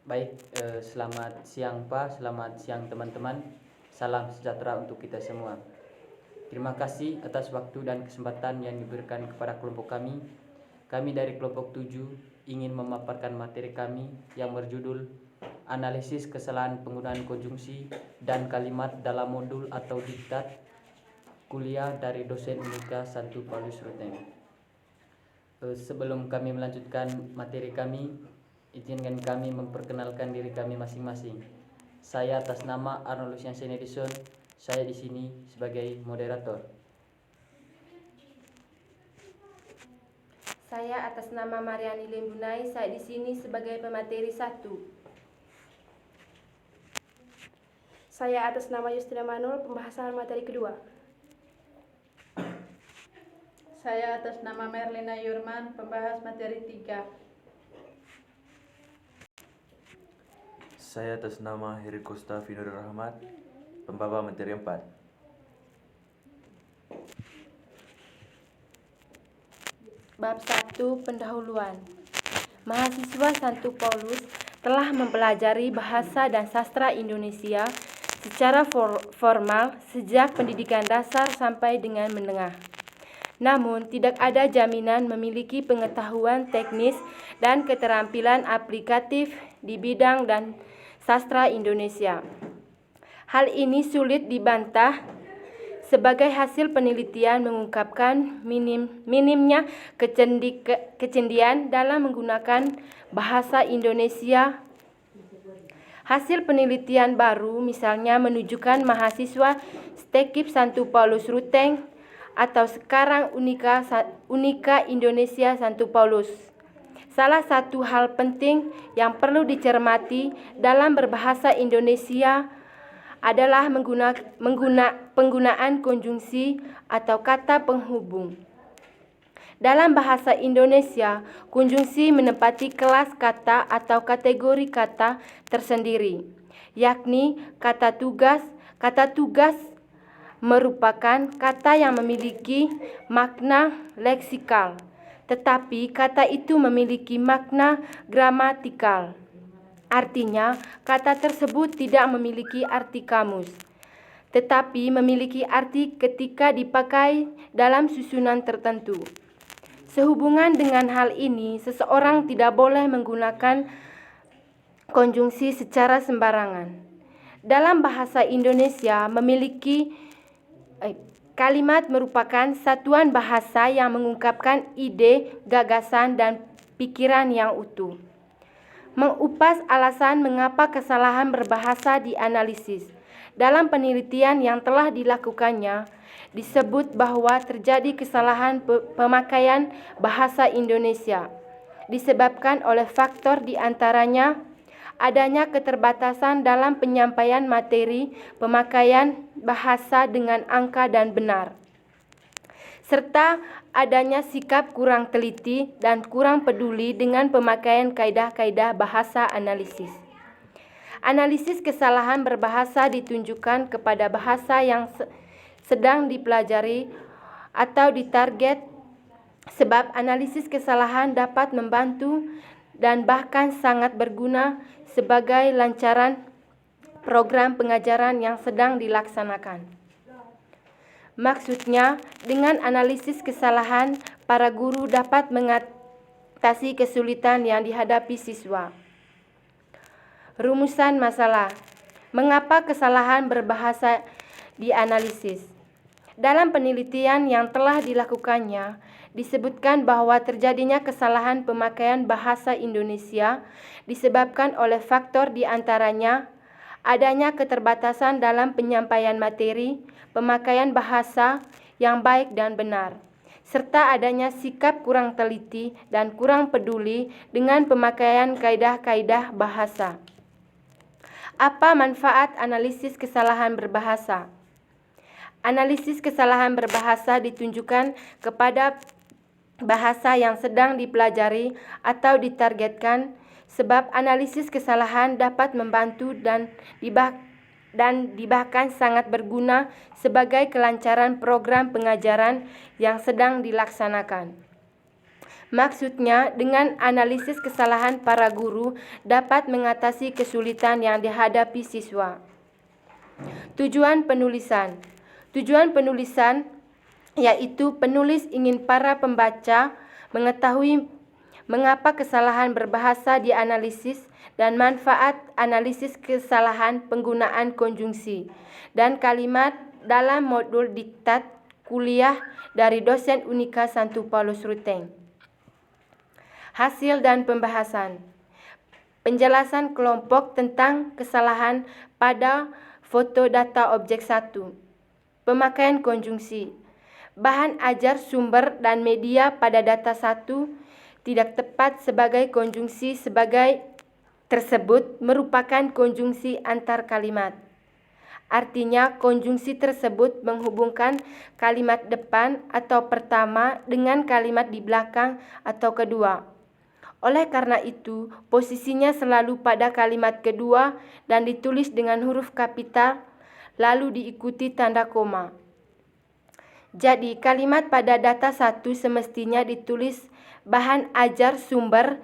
Baik, selamat siang Pak, selamat siang teman-teman. Salam sejahtera untuk kita semua. Terima kasih atas waktu dan kesempatan yang diberikan kepada kelompok kami. Kami dari kelompok 7 ingin memaparkan materi kami yang berjudul Analisis Kesalahan Penggunaan Konjungsi dan Kalimat dalam Modul atau Diktat Kuliah dari dosen Unika Santo Paulus Ruteng. Sebelum kami melanjutkan materi kami, izinkan kami memperkenalkan diri kami masing-masing. Saya atas nama Arnold Luciansen Edison, saya di sini sebagai moderator. Saya atas nama Mariani Lembunai, saya di sini sebagai pemateri 1. Saya atas nama Justina Manul, pembahasan materi kedua. Saya atas nama Merlina Yurman, pembahas materi 3. Saya atas nama Heri Kosta Finur Rahmat, pembawa materi 4. Bab 1, pendahuluan. Mahasiswa Santo Paulus telah mempelajari bahasa dan sastra Indonesia secara formal sejak pendidikan dasar sampai dengan menengah. Namun, tidak ada jaminan memiliki pengetahuan teknis dan keterampilan aplikatif di bidang dan sastra Indonesia. Hal ini sulit dibantah sebagai hasil penelitian mengungkapkan minimnya kecendian dalam menggunakan bahasa Indonesia. Hasil penelitian baru misalnya menunjukkan mahasiswa STEKIP Santo Paulus Ruteng atau sekarang Unika Indonesia Santo Paulus. Salah satu hal penting yang perlu dicermati dalam berbahasa Indonesia adalah penggunaan konjungsi atau kata penghubung. Dalam bahasa Indonesia, konjungsi menempati kelas kata atau kategori kata tersendiri, yakni kata tugas. Kata tugas merupakan kata yang memiliki makna leksikal, tetapi kata itu memiliki makna gramatikal. Artinya, kata tersebut tidak memiliki arti kamus, tetapi memiliki arti ketika dipakai dalam susunan tertentu. Sehubungan dengan hal ini, seseorang tidak boleh menggunakan konjungsi secara sembarangan. Dalam bahasa Indonesia kalimat merupakan satuan bahasa yang mengungkapkan ide, gagasan, dan pikiran yang utuh. Mengupas alasan mengapa kesalahan berbahasa dianalisis. Dalam penelitian yang telah dilakukannya, disebut bahwa terjadi kesalahan pemakaian bahasa Indonesia disebabkan oleh faktor diantaranya adanya keterbatasan dalam penyampaian materi, pemakaian bahasa dengan angka dan benar, serta adanya sikap kurang teliti dan kurang peduli dengan pemakaian kaidah-kaidah bahasa analisis. Analisis kesalahan berbahasa ditunjukkan kepada bahasa yang sedang dipelajari atau ditarget, sebab analisis kesalahan dapat membantu dan bahkan sangat berguna sebagai lancaran program pengajaran yang sedang dilaksanakan. Maksudnya, dengan analisis kesalahan, para guru dapat mengatasi kesulitan yang dihadapi siswa. Rumusan masalah. Mengapa kesalahan berbahasa dianalisis? Dalam penelitian yang telah dilakukannya, disebutkan bahwa terjadinya kesalahan pemakaian bahasa Indonesia disebabkan oleh faktor diantaranya adanya keterbatasan dalam penyampaian materi, pemakaian bahasa yang baik dan benar, serta adanya sikap kurang teliti dan kurang peduli dengan pemakaian kaidah-kaidah bahasa. Apa manfaat analisis kesalahan berbahasa? Analisis kesalahan berbahasa ditunjukkan kepada bahasa yang sedang dipelajari atau ditargetkan, sebab analisis kesalahan dapat membantu dan bahkan sangat berguna sebagai kelancaran program pengajaran yang sedang dilaksanakan. Maksudnya, dengan analisis kesalahan para guru dapat mengatasi kesulitan yang dihadapi siswa. Tujuan penulisan yaitu penulis ingin para pembaca mengetahui mengapa kesalahan berbahasa dianalisis dan manfaat analisis kesalahan penggunaan konjungsi dan kalimat dalam modul diktat kuliah dari dosen Unika Santo Paulus Ruteng. Hasil dan pembahasan. Penjelasan kelompok tentang kesalahan pada foto data objek 1. Pemakaian konjungsi. Bahan ajar sumber dan media pada data 1 tidak tepat sebagai konjungsi sebagai tersebut merupakan konjungsi antar kalimat. Artinya, konjungsi tersebut menghubungkan kalimat depan atau pertama dengan kalimat di belakang atau kedua. Oleh karena itu, posisinya selalu pada kalimat kedua dan ditulis dengan huruf kapital, lalu diikuti tanda koma. Jadi, kalimat pada data 1 semestinya ditulis bahan ajar sumber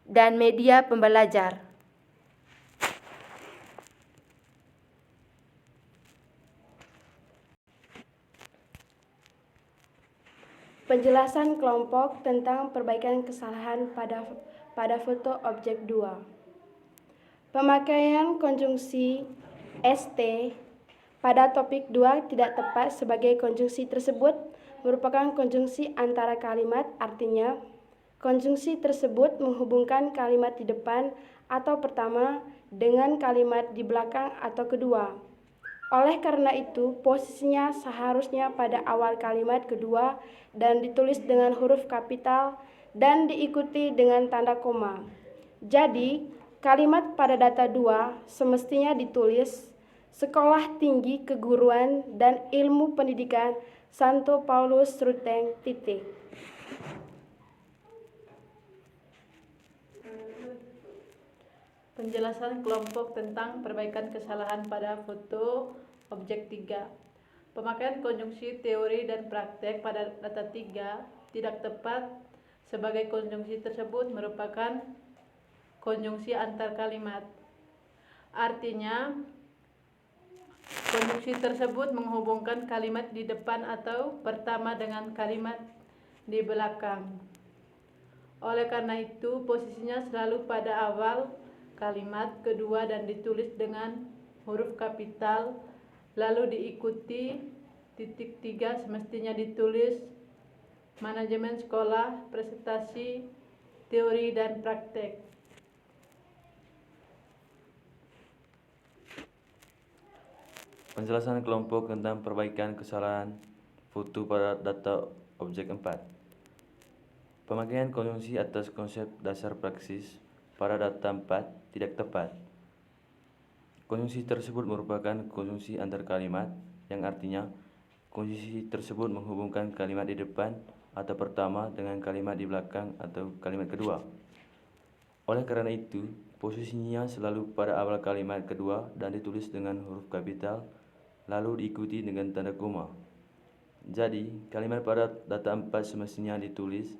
dan media pembelajar. Penjelasan kelompok tentang perbaikan kesalahan pada foto objek 2. Pemakaian konjungsi ST pada topik 2 tidak tepat sebagai konjungsi tersebut merupakan konjungsi antara kalimat, artinya konjungsi tersebut menghubungkan kalimat di depan atau pertama dengan kalimat di belakang atau kedua. Oleh karena itu, posisinya seharusnya pada awal kalimat kedua dan ditulis dengan huruf kapital dan diikuti dengan tanda koma. Jadi, kalimat pada data 2 semestinya ditulis Sekolah Tinggi Keguruan dan Ilmu Pendidikan Santo Paulus Ruteng titik. Penjelasan kelompok tentang perbaikan kesalahan pada foto objek 3. Pemakaian konjungsi teori dan praktek pada data 3 tidak tepat sebagai konjungsi tersebut merupakan konjungsi antar kalimat. Artinya, konjungsi tersebut menghubungkan kalimat di depan atau pertama dengan kalimat di belakang. Oleh karena itu, posisinya selalu pada awal kalimat kedua dan ditulis dengan huruf kapital, lalu diikuti titik 3 semestinya ditulis manajemen sekolah, presentasi, teori, dan praktek. Penjelasan kelompok tentang perbaikan kesalahan foto pada data objek 4. Pemakaian konjungsi atas konsep dasar praksis pada data 4 tidak tepat. Konjungsi tersebut merupakan konjungsi antar kalimat, yang artinya konjungsi tersebut menghubungkan kalimat di depan atau pertama dengan kalimat di belakang atau kalimat kedua. Oleh karena itu, posisinya selalu pada awal kalimat kedua dan ditulis dengan huruf kapital, lalu diikuti dengan tanda koma. Jadi, kalimat pada data 4 semestinya ditulis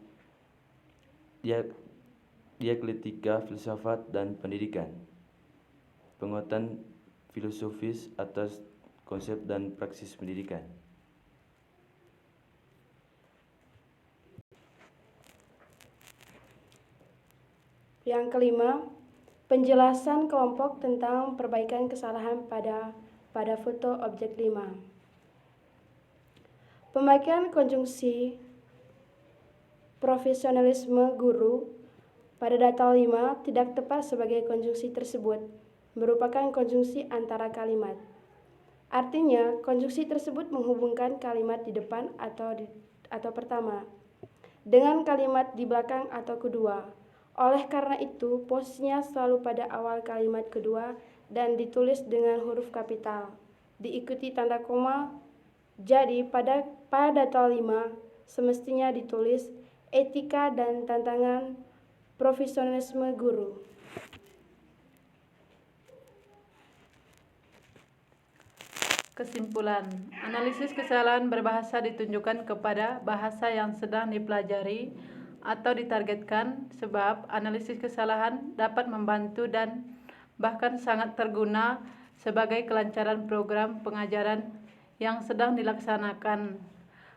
dialektika, filsafat, dan pendidikan. Penguatan filosofis atas konsep dan praksis pendidikan. Yang kelima, penjelasan kelompok tentang perbaikan kesalahan pada foto objek 5. Pemakaian konjungsi profesionalisme guru pada data 5 tidak tepat sebagai konjungsi tersebut merupakan konjungsi antara kalimat. Artinya, konjungsi tersebut menghubungkan kalimat di depan atau pertama dengan kalimat di belakang atau kedua. Oleh karena itu, posisinya selalu pada awal kalimat kedua dan ditulis dengan huruf kapital, diikuti tanda koma. Jadi, pada data 5 semestinya ditulis etika dan tantangan profesionalisme guru. Kesimpulan, analisis kesalahan berbahasa ditunjukkan kepada bahasa yang sedang dipelajari, atau ditargetkan sebab analisis kesalahan dapat membantu dan bahkan sangat terguna sebagai kelancaran program pengajaran yang sedang dilaksanakan.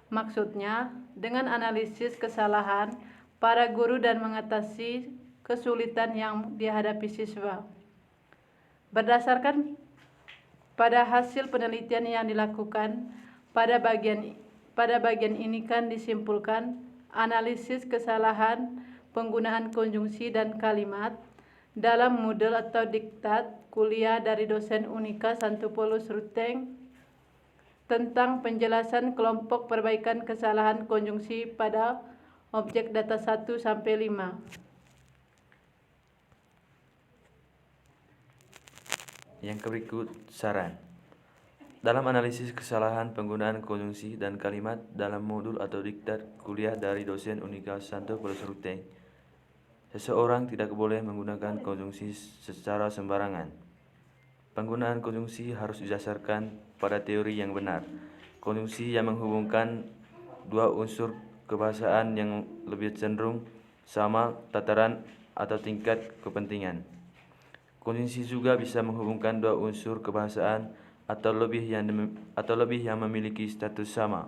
Maksudnya, dengan analisis kesalahan, para guru dan mengatasi kesulitan yang dihadapi siswa. Berdasarkan pada hasil penelitian yang dilakukan, pada bagian ini kan disimpulkan analisis kesalahan penggunaan konjungsi dan kalimat dalam modul atau diktat kuliah dari dosen Unika Santopoulos Ruteng tentang penjelasan kelompok perbaikan kesalahan konjungsi pada objek data 1 sampai 5. Yang berikut saran. Dalam analisis kesalahan penggunaan konjungsi dan kalimat dalam modul atau diktat kuliah dari dosen Unika Santopoulos Ruteng, seseorang tidak boleh menggunakan konjungsi secara sembarangan. Penggunaan konjungsi harus didasarkan pada teori yang benar. Konjungsi yang menghubungkan dua unsur kebahasaan yang lebih cenderung sama tataran atau tingkat kepentingan. Konjungsi juga bisa menghubungkan dua unsur kebahasaan atau lebih yang memiliki status sama.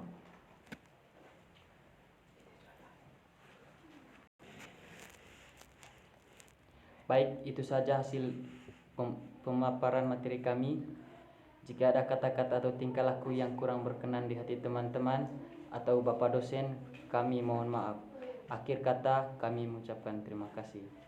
Baik, itu saja hasil pemaparan materi kami. Jika ada kata-kata atau tingkah laku yang kurang berkenan di hati teman-teman atau Bapak dosen, kami mohon maaf. Akhir kata, kami mengucapkan terima kasih.